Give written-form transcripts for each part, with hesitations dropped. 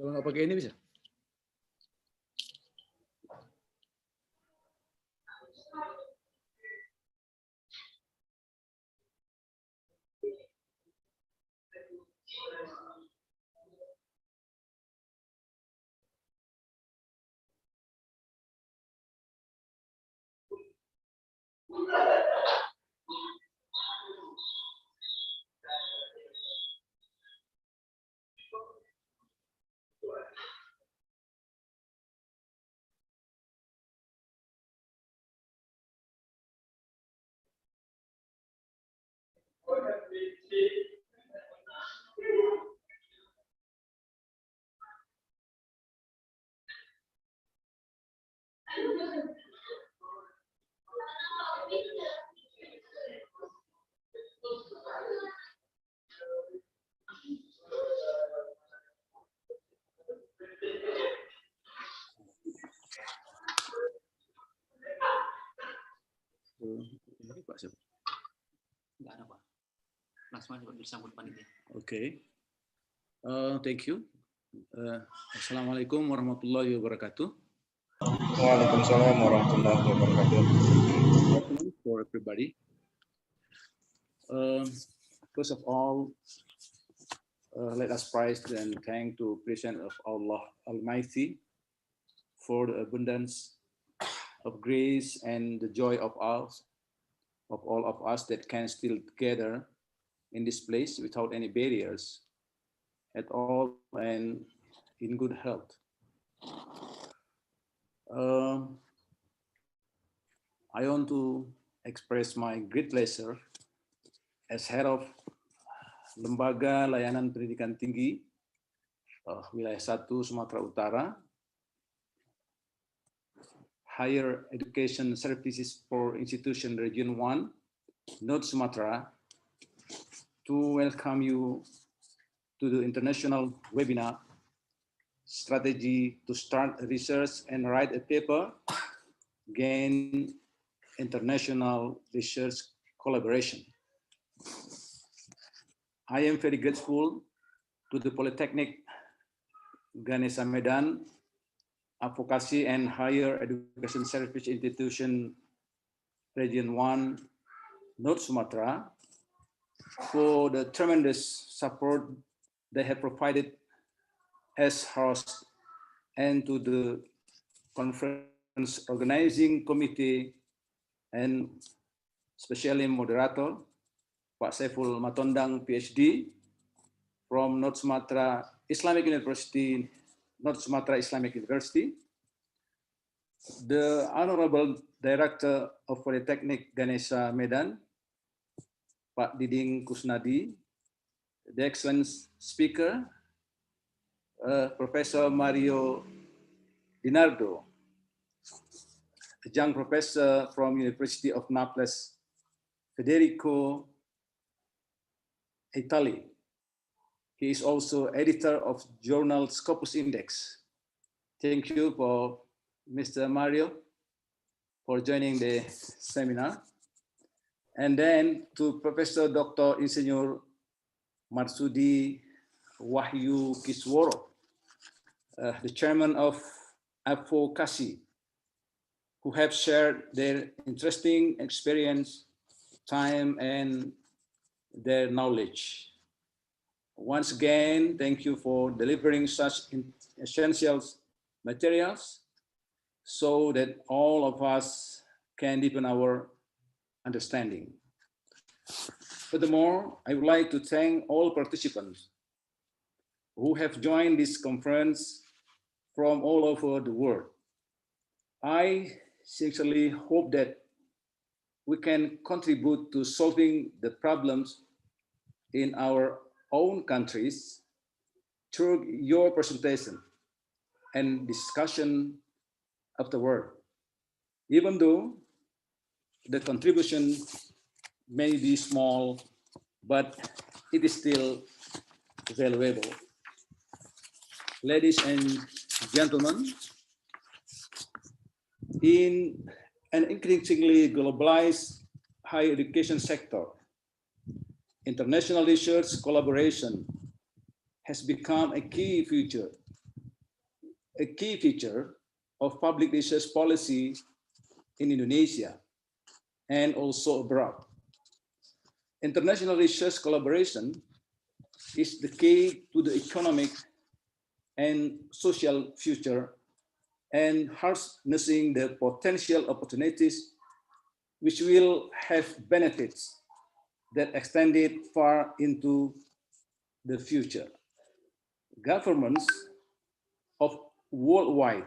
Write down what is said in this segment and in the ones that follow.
Kalau nggak pakai ini bisa? Ini Pak siapa? Enggak ada Pak. Langsung aja Pak disambut panitia. Oke. Thank you. Assalamualaikum warahmatullahi wabarakatuh. Waalaikumsalam warahmatullahi wabarakatuh. For everybody. First of all, let us praise and thank to presence of Allah Almighty for the abundance of grace and the joy of all of us that can still together in this place without any barriers at all and in good health. I want to express my great pleasure as head of Lembaga Layanan Pendidikan Tinggi Wilayah 1 Sumatera Utara, Higher Education Services for Institution Region 1, North Sumatra, to welcome you to the international webinar, Strategy to Start Research and Write a Paper, Gain International Research Collaboration. I am very grateful to the Polytechnic Ganesha Medan Advocacy and Higher Education Service Institution Region 1, North Sumatra, for the tremendous support they have provided as host, and to the conference organizing committee and especially moderator, Pak Saiful Matondang, PhD, from North Sumatra Islamic University, North Sumatra Islamic University, the Honorable Director of Polytechnic Ganesha Medan, Pak Diding Kusnadi, the excellent speaker, Professor Mario Dinardo, a young professor from University of Naples, Federico Italy. He is also editor of journal Scopus Index. Thank you for Mr. Mario for joining the seminar. And then to Professor Dr. Insinyur Marsudi Wahyu Kisworo, the chairman of Advocacy, who have shared their interesting experience, time, and their knowledge. Once again, thank you for delivering such essential materials so that all of us can deepen our understanding. Furthermore, I would like to thank all participants who have joined this conference from all over the world. I sincerely hope that we can contribute to solving the problems in our own countries through your presentation and discussion afterward. Even though the contribution may be small, but it is still valuable. Ladies and gentlemen, in an increasingly globalized higher education sector, international research collaboration has become a key feature a key feature of public research policy in Indonesia and also abroad. International research collaboration is the key to the economic and social future and harnessing the potential opportunities which will have benefits that extended far into the future. Governments of worldwide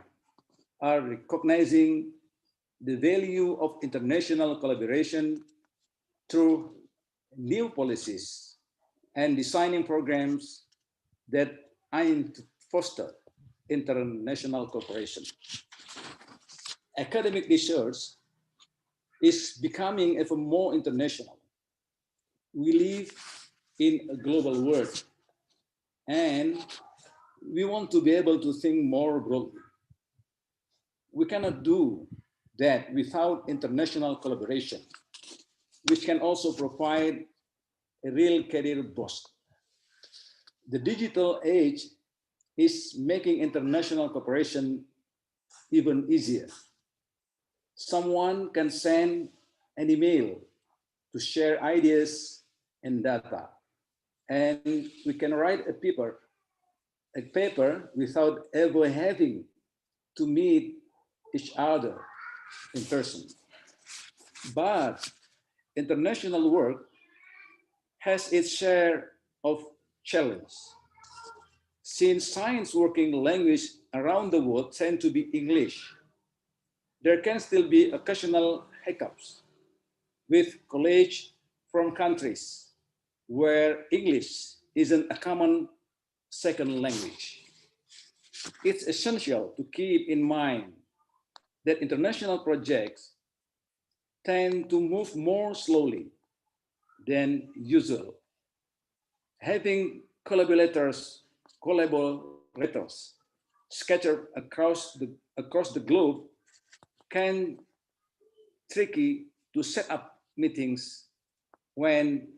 are recognizing the value of international collaboration through new policies and designing programs that aim to foster international cooperation. Academic research is becoming ever more international. We live in a global world and we want to be able to think more broadly. We cannot do that without international collaboration, which can also provide a real career boost. The digital age is making international cooperation even easier. Someone can send an email to share ideas and data, and we can write a paper without ever having to meet each other in person. But international work has its share of challenge. Since science working language around the world tend to be English, there can still be occasional hiccups with colleagues from countries where English isn't a common second language. It's essential to keep in mind that international projects tend to move more slowly than usual. Having collaborators scattered across the globe can tricky to set up meetings when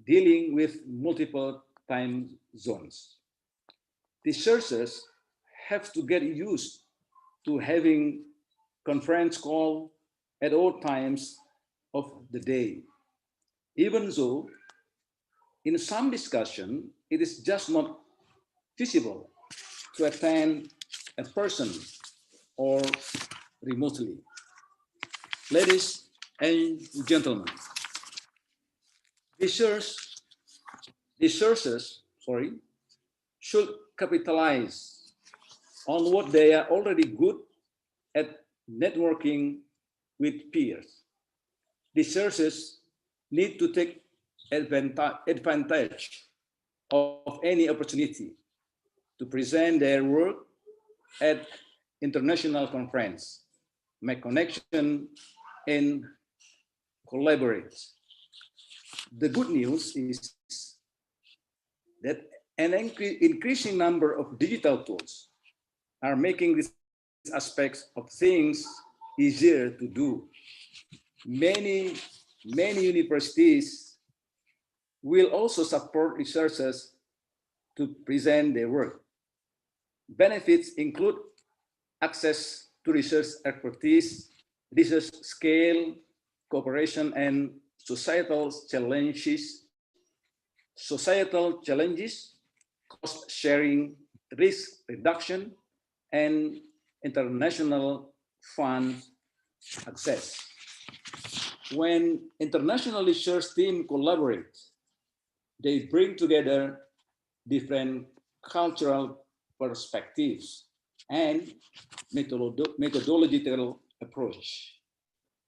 dealing with multiple time zones. Researchers have to get used to having conference call at all times of the day. Even though in some discussion, it is just not feasible to attend a person or remotely. Ladies and gentlemen, researchers should capitalize on what they are already good at networking with peers. Researchers need to take advantage of any opportunity to present their work at international conference, make connection, and collaborate. The good news is that an increasing number of digital tools are making these aspects of things easier to do. Many universities will also support researchers to present their work. Benefits include access to research expertise, research scale, cooperation, and societal challenges, cost sharing, risk reduction, and international fund access. When international research teams collaborate, they bring together different cultural perspectives and methodological approach,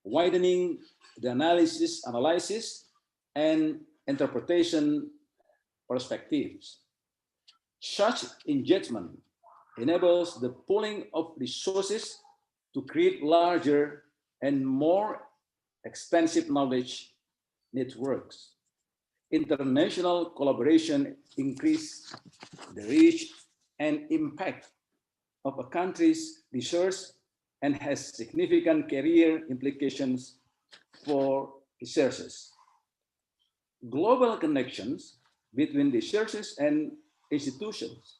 widening the analysis and interpretation perspectives. Such engagement enables the pooling of resources to create larger and more expansive knowledge networks. International collaboration increases the reach and impact of a country's research and has significant career implications for researchers. Global connections between researchers and institutions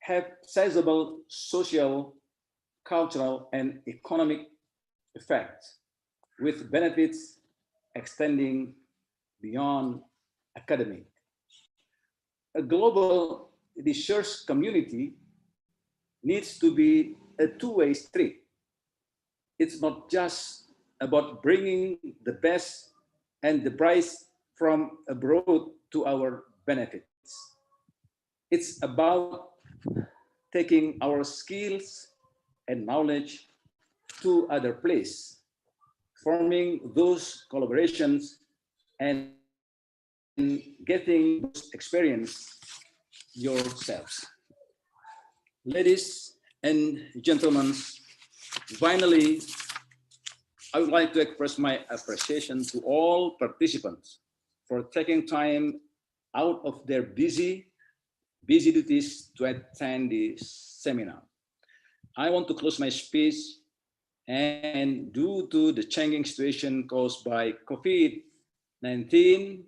have sizable social, cultural, and economic effects, with benefits extending beyond academic. A global research community needs to be a two-way street. It's not just about bringing the best and the price from abroad to our benefits. It's about taking our skills and knowledge to other place, forming those collaborations and getting those experience yourselves. Ladies and gentlemen, finally, I would like to express my appreciation to all participants for taking time out of their busy duties to attend this seminar. I want to close my speech, and due to the changing situation caused by COVID-19,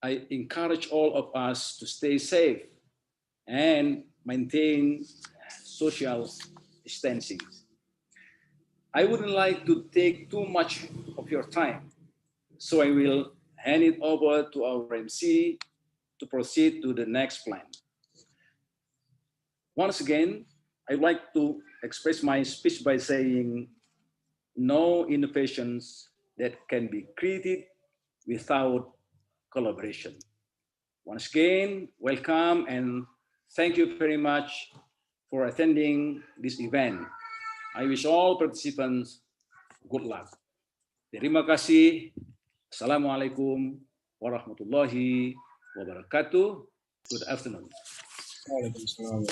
I encourage all of us to stay safe and maintain social distancing. I wouldn't like to take too much of your time, so I will hand it over to our MC to proceed to the next plan. Once again, I'd like to express my speech by saying no innovations that can be created without collaboration. Once again, welcome and thank you very much for attending this event. I wish all participants good luck. Terima kasih. Assalamualaikum warahmatullahi wabarakatuh. Good afternoon. Waalaikumsalam.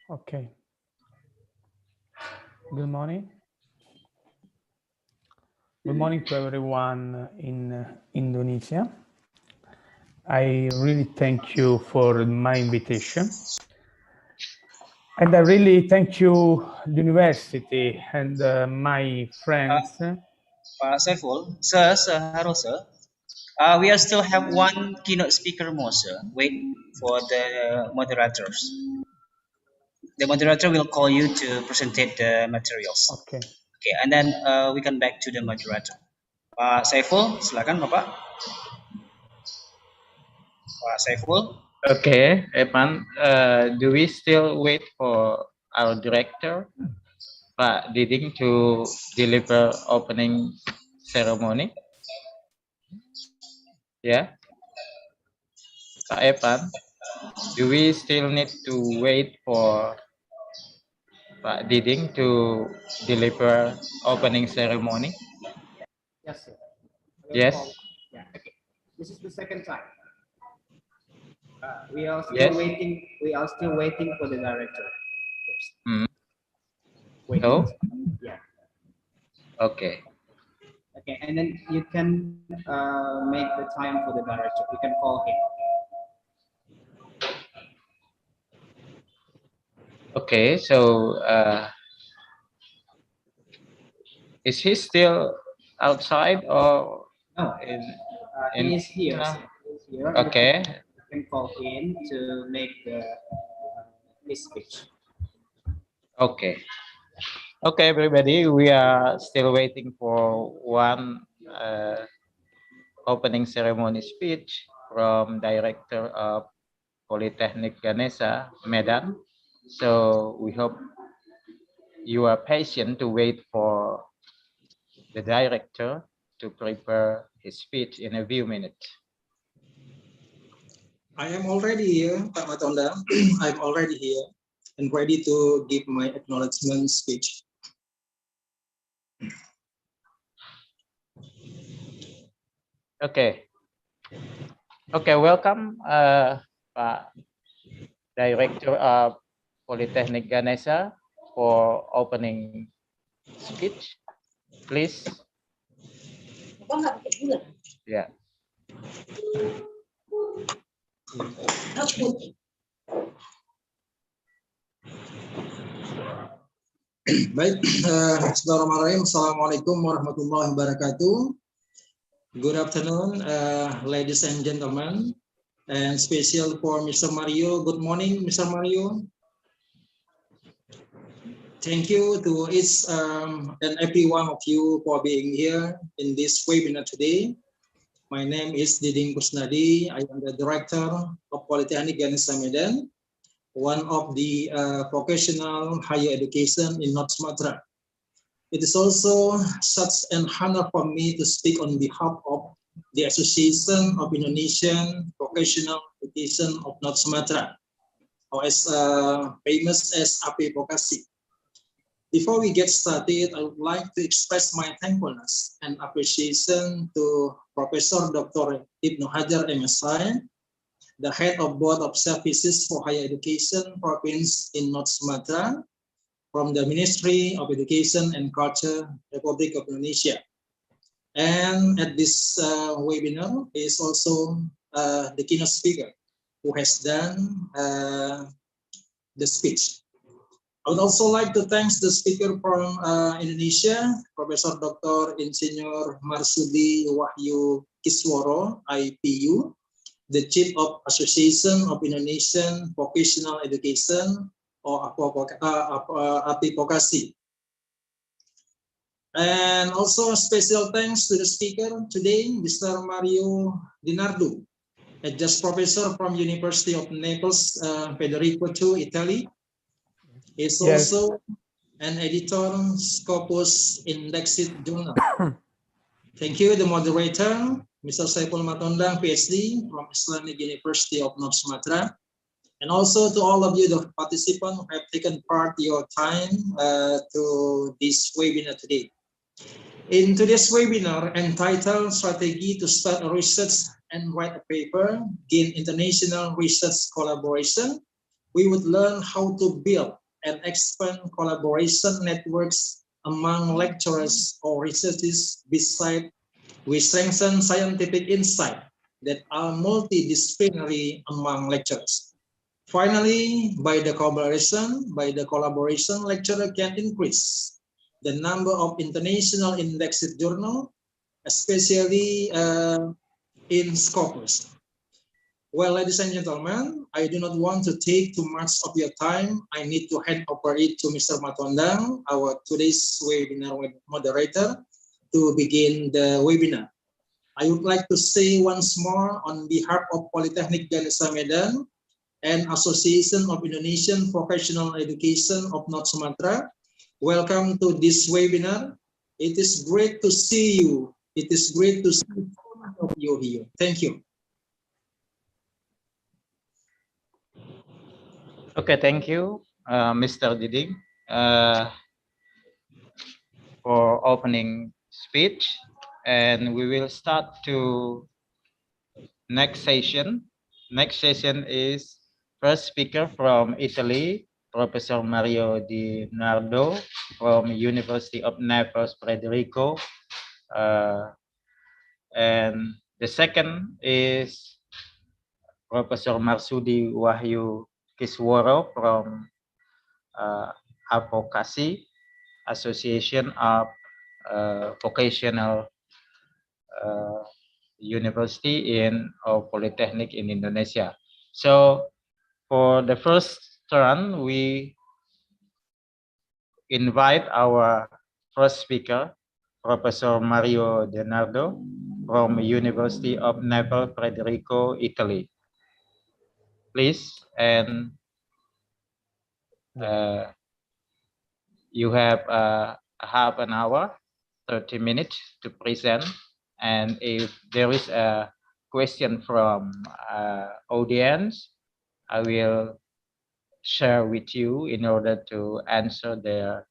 Okay. Good morning. Good morning to everyone in Indonesia. I really thank you for my invitation. And I really thank you, the university, and my friends. Pak Saiful, sir, hello, sir. We are still have one keynote speaker more, sir. Wait for the moderators. The moderator will call you to present the materials. Okay. Okay, and then we come back to the moderator. Pak Saiful, silakan Bapak. Pak Saiful. Okay, Evan, do we still wait for our director, Pak Diding, to deliver opening ceremony? Yeah, Pak Evan, do we still need to wait for Pak Diding to deliver opening ceremony? Yes, sir. Yes. Yeah. Okay. This is the second time. We are still Yes. waiting. We are still waiting for the director first. So? Yeah. Okay. Okay, and then you can make the time for the director. You can call him. Okay, so is he still outside or No, in he is here. He is here. Okay. You can call him to make the his speech. Okay. Okay, everybody, we are still waiting for one opening ceremony speech from Director of Polytechnic Ganesha, Medan. So we hope you are patient to wait for the director to prepare his speech in a few minutes. I am already here, Pak Matonda. I'm already here and ready to give my acknowledgement speech. Okay. Okay, welcome, Pak Director of Polytechnic Ganesha for opening speech. Please Yeah. Baik, Bismillahirrahmanirrahim. Assalamualaikum warahmatullahi wabarakatuh. Good afternoon, ladies and gentlemen, and special for Mr. Mario. Good morning, Mr. Mario. Thank you to each and every one of you for being here in this webinar today. My name is Diding Kusnadi. I am the Director of Polytechnic Ganesha Medan, one of the vocational higher education in North Sumatra. It is also such an honor for me to speak on behalf of the Association of Indonesian Vocational Education of North Sumatra, or as famous as AP Vokasi. Before we get started, I would like to express my thankfulness and appreciation to Professor Dr. Ibnu Hajar MSI, the head of Board of Services for Higher Education Province in North Sumatra, from the Ministry of Education and Culture, Republic of Indonesia. And at this webinar is also the keynote speaker who has done the speech. I would also like to thank the speaker from Indonesia, Professor Dr. Insinyur Marsudi Wahyu Kisworo, IPU, the Chief of Association of Indonesian Vocational Education, or AP Vokasi. And also special thanks to the speaker today, Mr. Mario Dinardo, a just professor from University of Naples, Federico II, Italy. He's also an editor, Scopus Indexed Journal. Thank you, the moderator, Mr. Saiful Matondang, PhD from Islamic University of North Sumatra. And also to all of you, the participants who have taken part your time to this webinar today. In today's webinar entitled Strategy to Start a Research and Write a Paper, Gain International Research Collaboration, we would learn how to build and expand collaboration networks among lecturers or researchers. Besides, we strengthen scientific insight that are multidisciplinary among lecturers. Finally, by the collaboration, lecturer can increase the number of international indexed journal, especially in Scopus. Well, ladies and gentlemen, I do not want to take too much of your time. I need to hand over it to Mr. Matondang, our today's webinar moderator, to begin the webinar. I would like to say once more on behalf of Polytechnic Ganesha Medan and Association of Indonesian Vocational Education of North Sumatra, welcome to this webinar. It is great to see you. It is great to see all of you here. Thank you. Okay, thank you, Mr. Diding, for opening speech. And we will start to next session. Next session is first speaker from Italy, Professor Mario Di Nardo from University of Naples, Federico. And the second is Professor Marsudi Wahyu Kisworo from Advocacy Association of Vocational University in Polytechnic in Indonesia. So for the first turn, we invite our first speaker, Professor Mario Denardo from University of Naples, Federico, Italy. Please, and you have half an hour, 30 minutes to present. And if there is a question from audience, I will share with you in order to answer their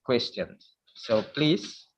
questions. So please,